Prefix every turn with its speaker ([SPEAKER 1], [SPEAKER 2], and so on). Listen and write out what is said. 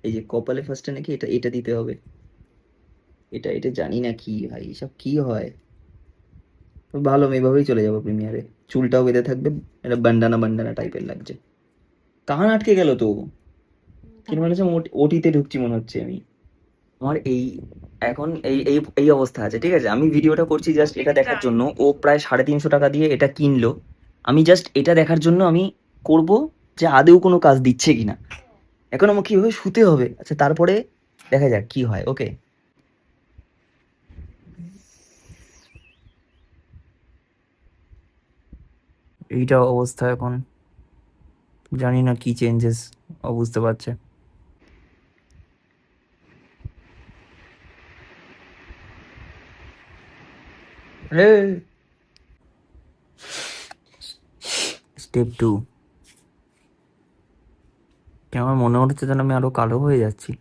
[SPEAKER 1] এই যে কপালে ফার্স্টে নাকি এটা এটা দিতে হবে। এটা এটা জানি না কি ভাই, এসব কি হয়। ভালো, আমি এভাবেই চলে যাবো প্রিমিয়ারে। চুলটাও বেঁধে থাকবে, এটা বান্ডানা বান্ডানা টাইপের লাগছে। কান আটকে গেল তো, কিরম মনে হচ্ছে ওটিতে ঢুকছি মনে হচ্ছে আমি। আমার এই এখন এই অবস্থা আছে, ঠিক আছে? আমি ভিডিওটা করছি জাস্ট এটা দেখার জন্য, ও প্রায় 350 টাকা দিয়ে এটা কিনলো। আমি জাস্ট এটা দেখার জন্য আমি করব যে আদেও কোনো কাজ দিচ্ছে কিনা। এখন আমাকে কিভাবে শুতে হবে, আচ্ছা তারপরে দেখা যাক কি হয়। ওকে, এইটা অবস্থা এখন, জানি না কি চেঞ্জেস ও বুঝতে পারছে। স্টেপ 2, আমার মনে হচ্ছে যেন আমি আরো কালো হয়ে যাচ্ছি।